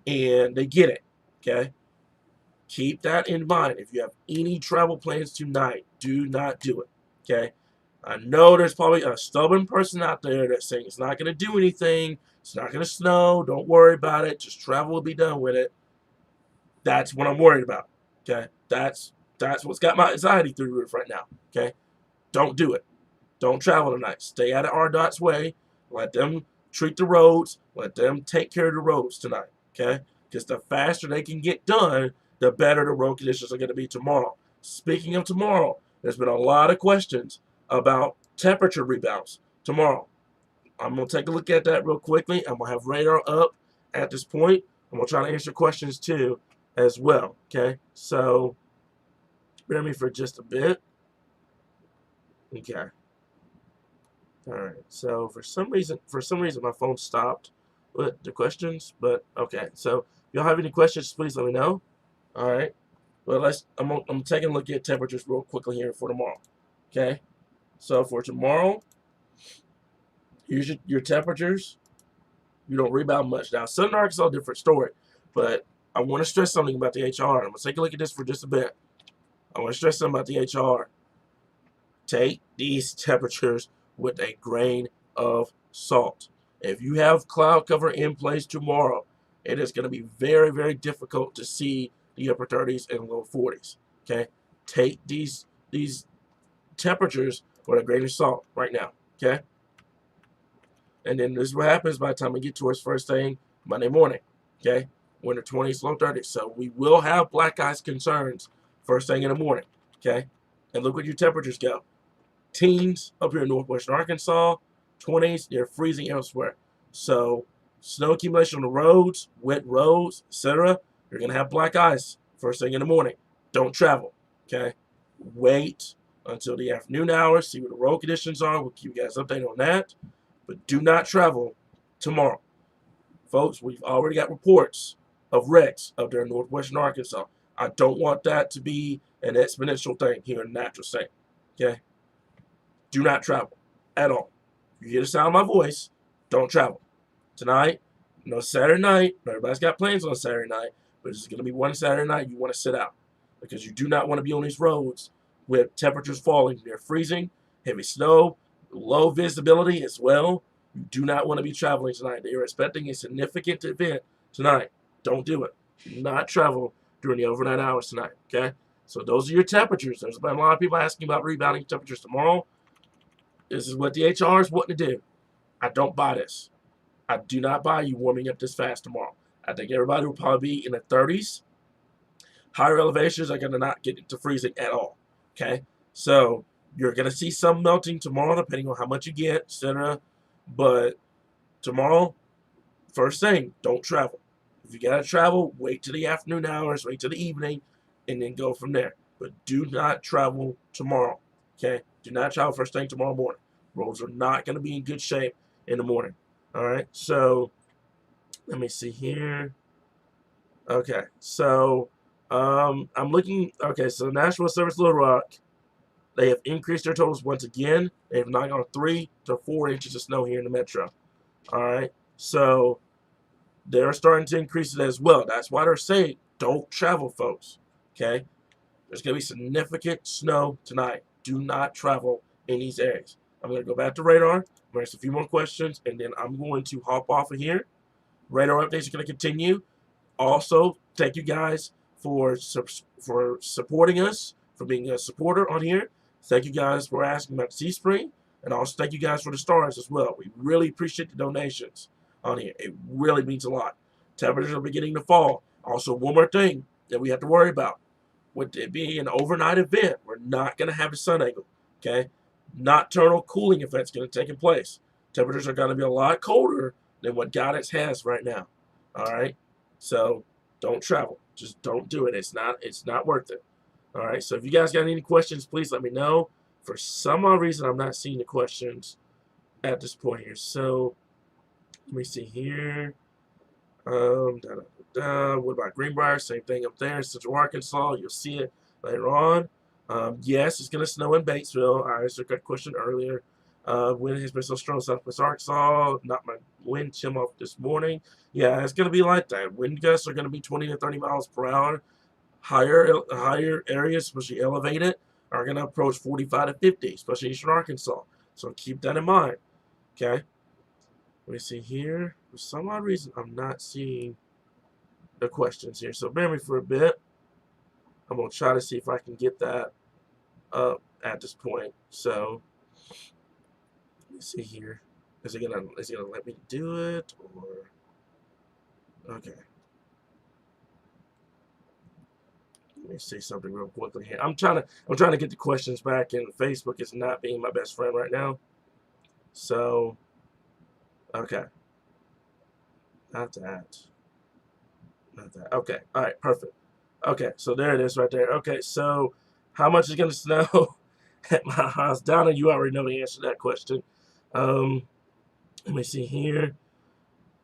and they get it, okay? Keep that in mind. If you have any travel plans tonight, do not do it, okay? I know there's probably a stubborn person out there that's saying it's not going to do anything. It's not going to snow. Don't worry about it. Just travel and be done with it. That's what I'm worried about. Okay, that's what's got my anxiety through the roof right now. Okay, don't do it. Don't travel tonight. Stay out of RDOT's way. Let them treat the roads. Let them take care of the roads tonight. Okay, because the faster they can get done, the better the road conditions are going to be tomorrow. Speaking of tomorrow, there's been a lot of questions about temperature rebounds tomorrow. I'm going to take a look at that real quickly. I'm going to have radar up at this point. I'm going to try to answer questions too as well. Okay, so bear me for just a bit. Okay. All right. So for some reason my phone stopped with the questions, but okay. So if y'all have any questions, please let me know. All right. Well, I'm taking a look at temperatures real quickly here for tomorrow. Okay. So for tomorrow, here's your temperatures. You don't rebound much. Now, Southern Arkansas, different story. But I want to stress something about the HR. I'm going to take a look at this for just a bit. I want to stress something about the HR. Take these temperatures with a grain of salt. If you have cloud cover in place tomorrow, it is going to be very, very difficult to see the upper 30s and low 40s. Okay? Take these temperatures with a grain of salt right now. Okay? And then this is what happens by the time we get towards first thing Monday morning. Okay? Winter 20s, low 30s. So we will have black ice concerns first thing in the morning. Okay? And look where your temperatures go. Teens up here in northwestern Arkansas, 20s, they're freezing elsewhere. So snow accumulation on the roads, wet roads, etc. You're going to have black ice first thing in the morning. Don't travel. Okay? Wait until the afternoon hours, see what the road conditions are. We'll keep you guys updated on that. But do not travel tomorrow. Folks, we've already got reports of wrecks up there in northwestern Arkansas. I don't want that to be an exponential thing here in the natural state. Okay? Do not travel at all. If you hear the sound of my voice, don't travel. Tonight, no Saturday night. Everybody's got plans on Saturday night, but it's going to be one Saturday night you want to sit out because you do not want to be on these roads with temperatures falling near freezing, heavy snow, low visibility as well. You do not want to be traveling tonight. They are expecting a significant event tonight. Don't do it. Do not travel during the overnight hours tonight, okay? So those are your temperatures. There's been a lot of people asking about rebounding temperatures tomorrow. This is what the HR is wanting to do. I don't buy this. I do not buy you warming up this fast tomorrow. I think everybody will probably be in the 30s. Higher elevations are going to not get into freezing at all. Okay? So You're going to see some melting tomorrow, depending on how much you get, etc. But tomorrow, first thing, don't travel. If you got to travel, wait till the afternoon hours, wait till the evening, and then go from there. But do not travel tomorrow. Okay? Do not travel first thing tomorrow morning. Roads are not going to be in good shape in the morning. All right? So, let me see here. Okay. So, I'm looking. Okay. So, National Service Little Rock, they have increased their totals once again. They have knocked on 3 to 4 inches of snow here in the metro. All right. So, they're starting to increase it as well. That's why they're saying don't travel, folks. Okay? There's going to be significant snow tonight. Do not travel in these areas. I'm going to go back to radar. I'm going to ask a few more questions, and then I'm going to hop off of here. Radar updates are going to continue. Also, thank you guys for supporting us, for being a supporter on here. Thank you guys for asking about Teespring, and also thank you guys for the stars as well. We really appreciate the donations on here. It really means a lot. Temperatures are beginning to fall. Also, one more thing that we have to worry about. With it being an overnight event, we're not going to have a sun angle. Okay? Nocturnal cooling effects going to take place. Temperatures are going to be a lot colder than what guidance has right now. All right? So don't travel. Just don't do it. It's not worth it. All right. So if you guys got any questions, please let me know. For some odd reason, I'm not seeing the questions at this point here. So let me see here. What about Greenbrier? Same thing up there in Central Arkansas. You'll see it later on. Yes, it's going to snow in Batesville. I answered that question earlier. Wind has been so strong in Southwest Arkansas. Not my wind chill off this morning. Yeah, it's going to be like that. Wind gusts are going to be 20 to 30 miles per hour. Higher areas, especially elevated, are going to approach 45 to 50, especially Eastern Arkansas. So keep that in mind. Okay. Let me see here. For some odd reason, I'm not seeing the questions here. So bear me for a bit. I'm going to try to see if I can get that up at this point. So let me see here. Is it gonna let me do it, or okay? Let me see something real quickly here. I'm trying to get the questions back, and Facebook is not being my best friend right now. So okay, not that. Not that. Okay. All right. Perfect. Okay. So there it is right there. Okay. So how much is going to snow at my house? Donna, you already know the answer to that question. Let me see here.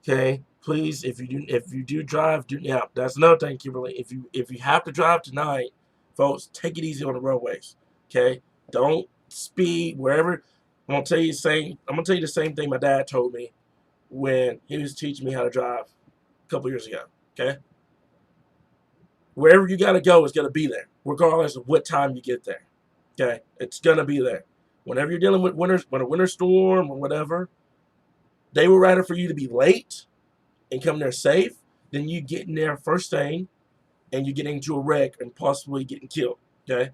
Okay. Please, if you do drive, yeah, that's another thing, Kimberly. If you have to drive tonight, folks, take it easy on the roadways. Okay. Don't speed wherever. I'm gonna tell you the same thing my dad told me when he was teaching me how to drive a couple years ago. Okay. Wherever you got to go is going to be there, regardless of what time you get there. Okay, it's going to be there. Whenever you're dealing with a winter storm or whatever, they would rather for you to be late and come there safe than you getting there first thing and you getting into a wreck and possibly getting killed. Okay,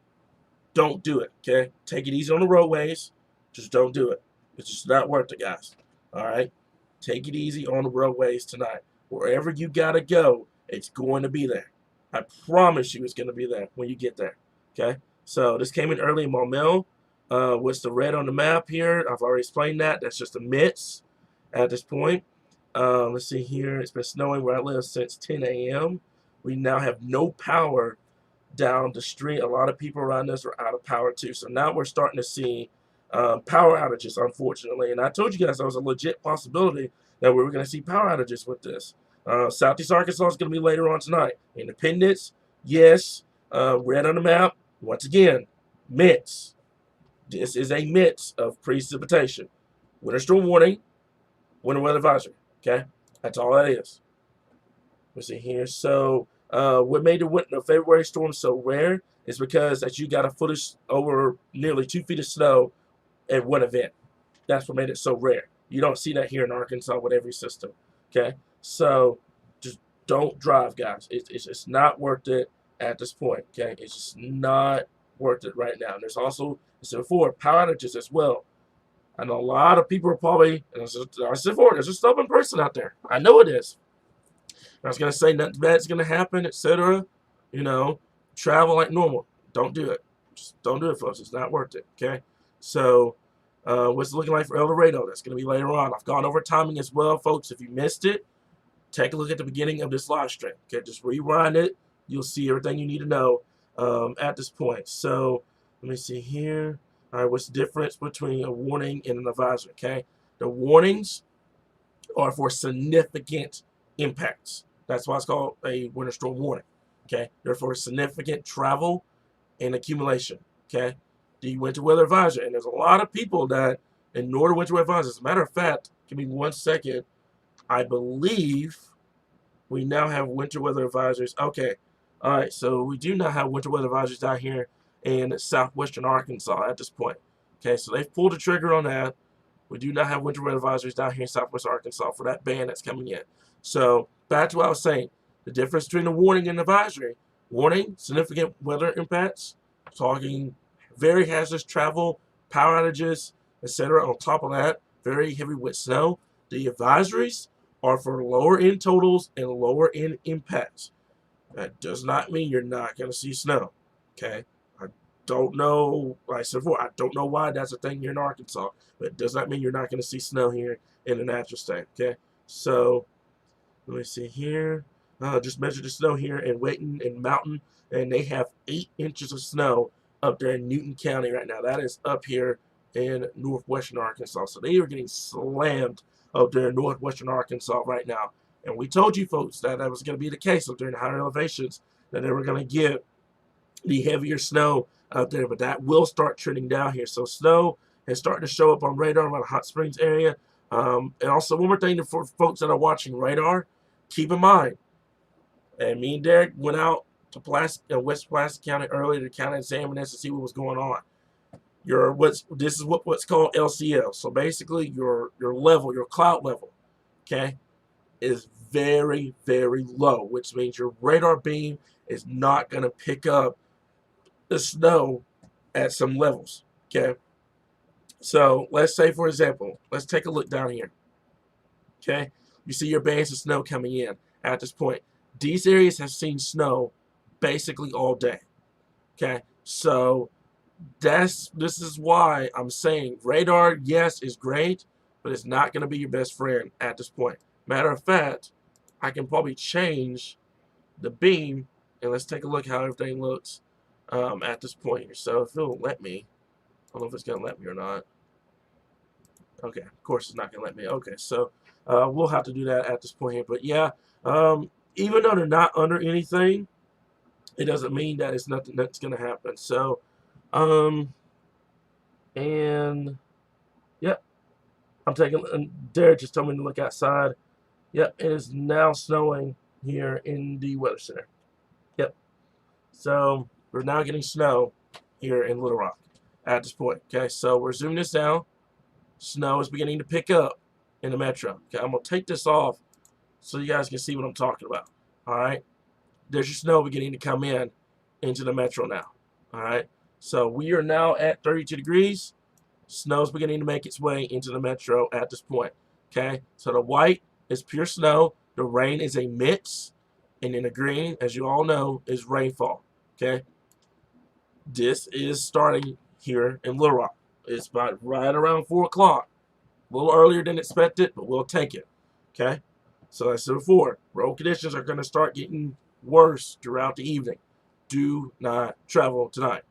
don't do it. Okay, take it easy on the roadways. Just don't do it. It's just not worth it, guys. All right, take it easy on the roadways tonight. Wherever you got to go, it's going to be there. I promise you it's going to be there when you get there. Okay? So this came in early in Maumelle. What's the red on the map here? I've already explained that. That's just a mist at this point. Let's see here. It's been snowing where I live since 10 a.m. We now have no power down the street. A lot of people around us are out of power too. So now we're starting to see power outages, unfortunately. And I told you guys that was a legit possibility that we were going to see power outages with this. Southeast Arkansas is going to be later on tonight. Independence, yes. Red on the map. Once again, mix. This is a mix of precipitation. Winter storm warning, winter weather advisory. Okay? That's all that is. Let's see here. So, what made the February storm so rare is because that you got a foot over nearly 2 feet of snow at one event. That's what made it so rare. You don't see that here in Arkansas with every system. Okay? So just don't drive, guys. It's just not worth it at this point. Okay? It's just not worth it right now. And there's also, as I said before, power outages as well. I know a lot of people are probably, as I said before, there's a stubborn person out there. I know it is. I was going to say nothing bad's going to happen, etc. You know, travel like normal. Don't do it. Just don't do it, folks. It's not worth it. Okay. So, what's it looking like for El Dorado? That's going to be later on. I've gone over timing as well, folks. If you missed it, take a look at the beginning of this live stream. Okay, just rewind it. You'll see everything you need to know at this point. So, let me see here. All right, what's the difference between a warning and an advisory? Okay, the warnings are for significant impacts. That's why it's called a winter storm warning. Okay, they're for significant travel and accumulation. Okay, the winter weather advisory, and there's a lot of people that ignore the winter weather advisory. As a matter of fact, give me 1 second. I believe we now have winter weather advisories. Okay, all right. So we do not have winter weather advisories out here in southwestern Arkansas at this point. Okay, so they've pulled the trigger on that. We do not have winter weather advisories down here in southwest Arkansas for that ban that's coming in. So back to what I was saying. The difference between the warning and advisory. Warning, significant weather impacts, talking very hazardous travel, power outages, etc. On top of that, very heavy wet snow. The advisories are for lower end totals and lower end impacts. That does not mean you're not going to see snow. Okay? I don't know, like I said before, I don't know why that's a thing here in Arkansas, but it does not mean you're not going to see snow here in the natural state. Okay? So, let me see here. Just measured the snow here in Wayton and Mountain, and they have 8 inches of snow up there in Newton County right now. That is up here in northwestern Arkansas. So they are getting slammed up there in northwestern Arkansas right now. And we told you folks that that was going to be the case up there in higher elevations, that they were going to get the heavier snow out there, but that will start trending down here. So snow is starting to show up on radar around the Hot Springs area. And also one more thing for folks that are watching radar, keep in mind, and me and Derek went out to West Pulaski County earlier to kind of examine this to see what was going on. This is what's called LCL. So basically your level, your cloud level, okay, is very, very low, which means your radar beam is not going to pick up the snow at some levels. Okay. So let's say, for example, let's take a look down here. Okay. You see your bands of snow coming in at this point. These areas have seen snow basically all day. Okay. So this is why I'm saying radar, yes, is great, but it's not going to be your best friend at this point. Matter of fact, I can probably change the beam, and let's take a look how everything looks at this point here. So if it'll let me, I don't know if it's going to let me or not. Okay, of course it's not going to let me. Okay, so we'll have to do that at this point here. But yeah, even though they're not under anything, it doesn't mean that it's nothing that's going to happen. So, and yep, I'm taking, and Derek just told me to look outside. Yep, it is now snowing here in the weather center. Yep. So we're now getting snow here in Little Rock at this point. Okay, so we're zooming this down. Snow is beginning to pick up in the metro. Okay, I'm going to take this off so you guys can see what I'm talking about. All right, there's your snow beginning to come in into the metro now. All right, so we are now at 32 degrees. Snow's beginning to make its way into the metro at this point. Okay, so the white is pure snow. The rain is a mix. And then the green, as you all know, is rainfall. Okay, this is starting here in Little Rock. It's about right around 4 o'clock. A little earlier than expected, but we'll take it. Okay, so as I said before, road conditions are going to start getting worse throughout the evening. Do not travel tonight.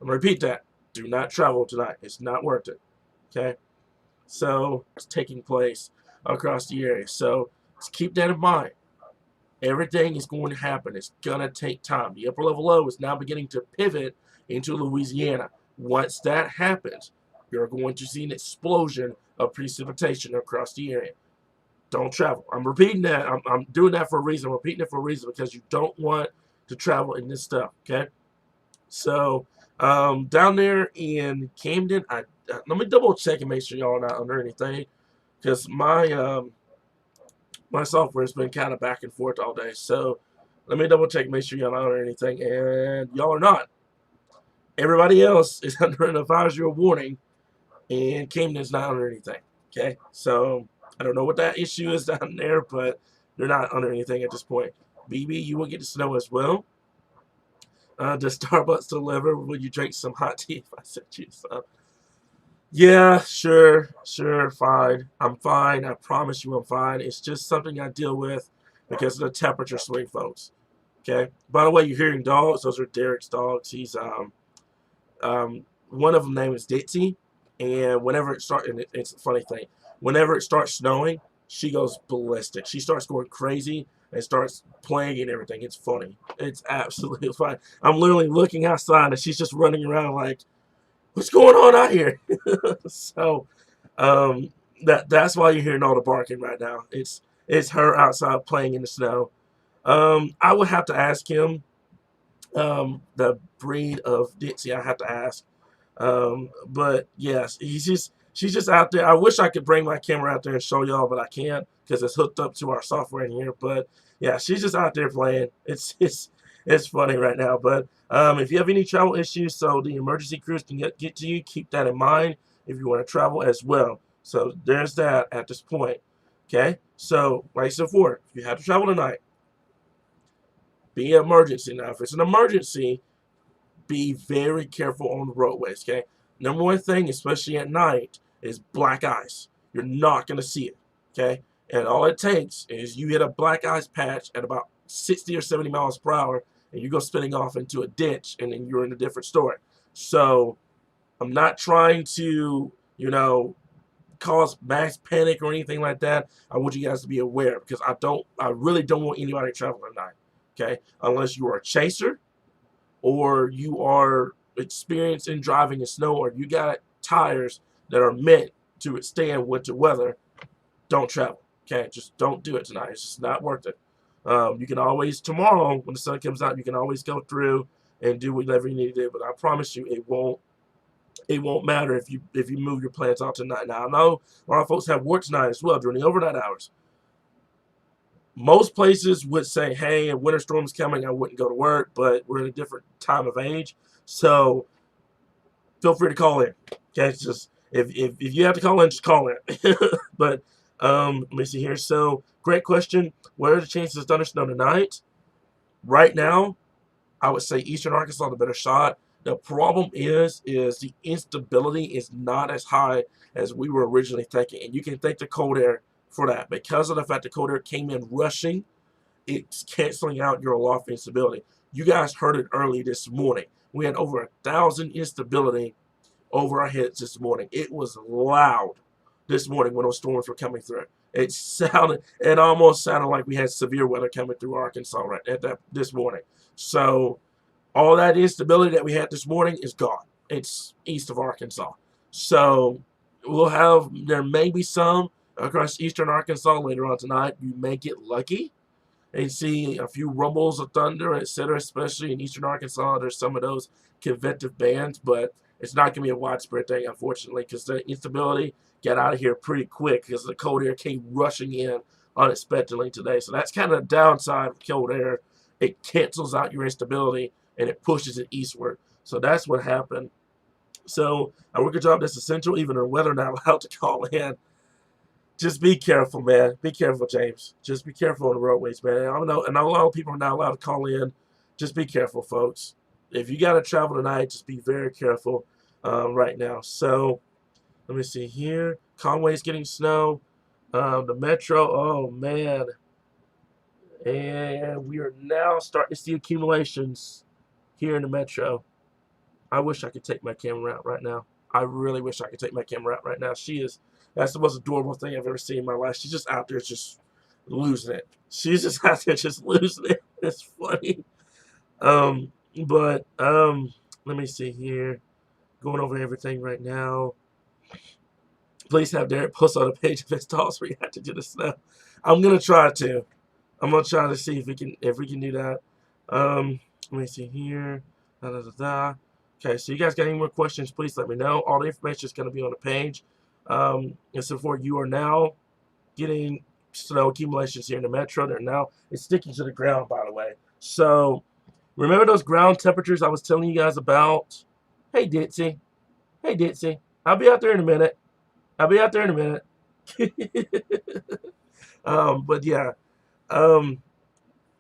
I'm going to repeat that. Do not travel tonight. It's not worth it. Okay, so it's taking place across the area. So just keep that in mind. Everything is going to happen. It's going to take time. The upper level low is now beginning to pivot into Louisiana. Once that happens, you're going to see an explosion of precipitation across the area. Don't travel. I'm repeating that. I'm doing that for a reason. I'm repeating it for a reason because you don't want to travel in this stuff, okay? So, down there in Camden, let me double check and make sure y'all are not under anything because my software has been kind of back and forth all day. So let me double check, make sure y'all not under anything, and y'all are not. Everybody else is under an advisory or warning, and Camden's not under anything. Okay, so I don't know what that issue is down there, but they're not under anything at this point. BB, you will get the snow as well. Does Starbucks deliver? Will you drink some hot tea if I sent you some? Yeah, sure, sure, fine. I'm fine. I promise you I'm fine. It's just something I deal with because of the temperature swing, folks. Okay. By the way, you're hearing dogs. Those are Derek's dogs. He's one of them name is Ditsy, and whenever it starts, and it's a funny thing. Whenever it starts snowing, she goes ballistic. She starts going crazy and starts playing and everything. It's funny. It's absolutely fine. I'm literally looking outside and she's just running around like, "What's going on out here?" So that's why you're hearing all the barking right now. It's her outside playing in the snow. I would have to ask him the breed of Ditsy. I have to ask. But yes, she's just out there. I wish I could bring my camera out there and show y'all, but I can't because it's hooked up to our software in here. But yeah, she's just out there playing. It's funny right now. But if you have any travel issues, so the emergency crews can get to you, keep that in mind if you want to travel as well. So there's that at this point. Okay, so like I said before, if you have to travel tonight, be an emergency. Now, if it's an emergency, be very careful on the roadways, okay? Number one thing, especially at night, is black ice. You're not going to see it, okay? And all it takes is you hit a black ice patch at about 60 or 70 miles per hour, and you go spinning off into a ditch, and then you're in a different story. So I'm not trying to, cause mass panic or anything like that. I want you guys to be aware because I really don't want anybody traveling at night, okay? Unless you are a chaser or you are experienced in driving in snow, or you got tires that are meant to withstand winter weather, don't travel. Okay, just don't do it tonight. It's just not worth it. You can always tomorrow when the sun comes out, you can always go through and do whatever you need to do. But I promise you, it won't matter if you move your plans out tonight. Now I know a lot of folks have work tonight as well during the overnight hours. Most places would say, hey, a winter storm's coming, I wouldn't go to work, but we're in a different time of age. So feel free to call in. Okay, it's just if you have to call in, just call in. But let me see here. So great question. What are the chances of thundersnow tonight? Right now, I would say Eastern Arkansas the better shot. The problem is the instability is not as high as we were originally thinking. And you can thank the cold air for that. Because of the fact the cold air came in rushing, it's canceling out your aloft instability. You guys heard it early this morning. We had over 1,000 instability over our heads this morning. It was loud this morning when those storms were coming through. It almost sounded like we had severe weather coming through Arkansas right at that this morning. So all that instability that we had this morning is gone. It's east of Arkansas. So there may be some across eastern Arkansas later on tonight. You may get lucky and see a few rumbles of thunder, etc., especially in eastern Arkansas. There's some of those convective bands, but it's not going to be a widespread thing, unfortunately, because the instability got out of here pretty quick because the cold air came rushing in unexpectedly today. So that's kind of the downside of cold air. It cancels out your instability and it pushes it eastward. So that's what happened. So I work a job that's essential, even in weather not allowed to call in. Just be careful, man. Be careful, James. Just be careful on the roadways, man. I know a lot of people are not allowed to call in. Just be careful, folks. If you got to travel tonight, just be very careful right now. So let me see here. Conway's getting snow. The metro, oh, man. And we are now starting to see accumulations here in the metro. I wish I could take my camera out right now. I really wish I could take my camera out right now. That's the most adorable thing I've ever seen in my life. She's just out there just losing it. She's just out there just losing it. It's funny. But let me see here. Going over everything right now. Please have Derek post on the page of his dogs reacted to the snow. I'm gonna try to. I'm gonna try to see if we can do that. Let me see here. Da, da, da, da. Okay, so you guys got any more questions, please let me know. All the information is going to be on the page. And so for you are now getting snow accumulations here in the metro. It's sticking to the ground, by the way. So remember those ground temperatures I was telling you guys about? Hey, Ditsy. Hey, Ditsy. I'll be out there in a minute. But yeah,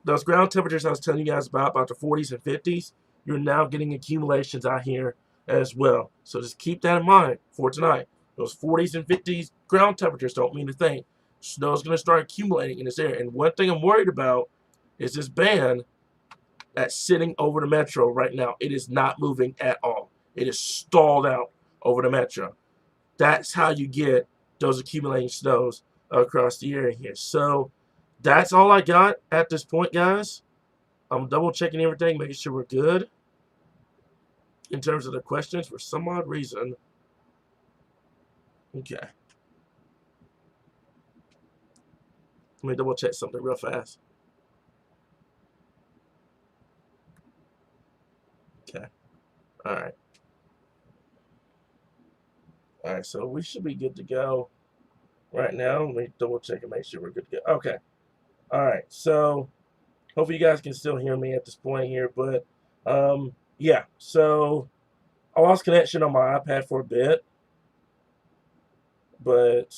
those ground temperatures I was telling you guys about the 40s and 50s, you're now getting accumulations out here as well. So just keep that in mind for tonight. Those 40s and 50s ground temperatures don't mean a thing. Snow's going to start accumulating in this area. And one thing I'm worried about is this band that's sitting over the metro right now. It is not moving at all. It is stalled out over the metro. That's how you get those accumulating snows across the area here. So that's all I got at this point, guys. I'm double checking everything, making sure we're good in terms of the questions for some odd reason. Okay. Let me double check something real fast. Okay. All right. All right, so we should be good to go right now. Let me double check and make sure we're good to go. Okay. All right. So hopefully you guys can still hear me at this point here, but yeah. So I lost connection on my iPad for a bit, but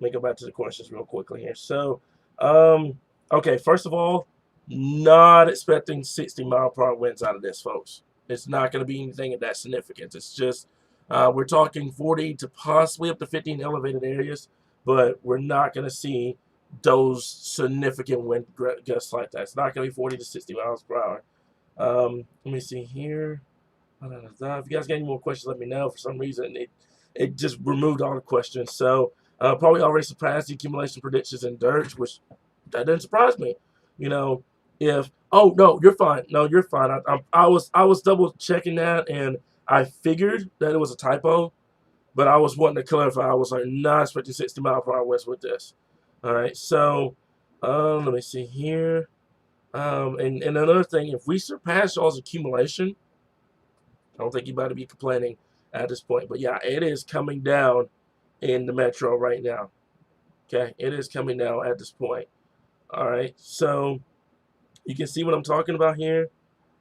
let me go back to the questions real quickly here. So, okay, first of all, not expecting 60-mile-per-hour winds out of this, folks. It's not going to be anything of that significance. It's just we're talking 40 to possibly up to 50 in elevated areas, but we're not going to see those significant wind gusts like that. It's not going to be 40 to 60 miles per hour. Let me see here. If you guys got any more questions, let me know. For some reason, it just removed all the questions. So probably already surpassed the accumulation predictions in dirt, which that didn't surprise me. You know, if no, you're fine. No, you're fine. I was double checking that, and I figured that it was a typo, but I was wanting to clarify. I was like not expecting 60-mile-per-hour winds with this. All right, so let me see here. And another thing, if we surpass y'all's accumulation, I don't think you better be complaining at this point. But yeah, it is coming down in the metro right now. Okay, it is coming down at this point. All right, so you can see what I'm talking about here.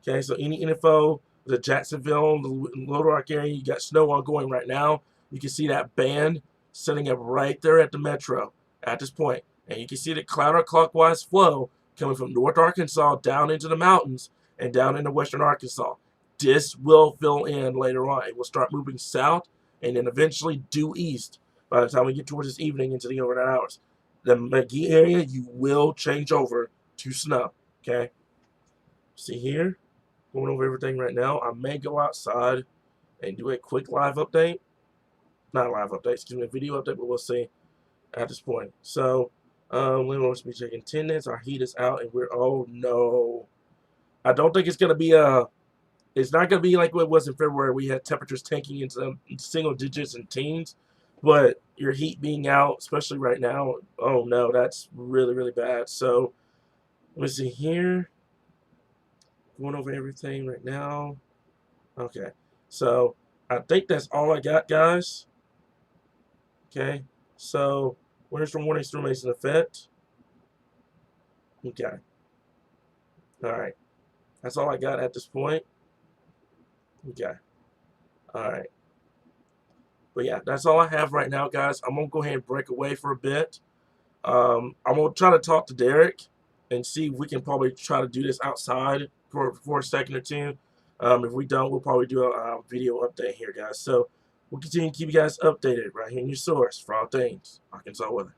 Okay, so any info, the Jacksonville, the Little Rock area, you got snow ongoing right now. You can see that band setting up right there at the metro at this point. And you can see the counterclockwise flow coming from North Arkansas down into the mountains and down into western Arkansas. This will fill in later on. It will start moving south and then eventually due east by the time we get towards this evening into the overnight hours. The McGee area, you will change over to snow. Okay? See here? Going over everything right now. I may go outside and do a quick live update. Not live update, excuse me, a video update, but we'll see at this point. So, we want to be checking attendance. Our heat is out, and we're, oh no. I don't think it's going to be it's not going to be like what it was in February. We had temperatures tanking into single digits and teens, but your heat being out, especially right now, oh no, that's really, really bad. So, let me see here. Going over everything right now. Okay, so I think that's all I got, guys. Okay, so winter storm warning still remains in effect. Okay, all right, that's all I got at this point. Okay, all right, but yeah, that's all I have right now, guys. I'm gonna go ahead and break away for a bit. I'm gonna try to talk to Derek and see if we can probably try to do this outside for a second or two. If we don't, we'll probably do a video update here, guys. So we'll continue to keep you guys updated right here in your source for all things Arkansas weather.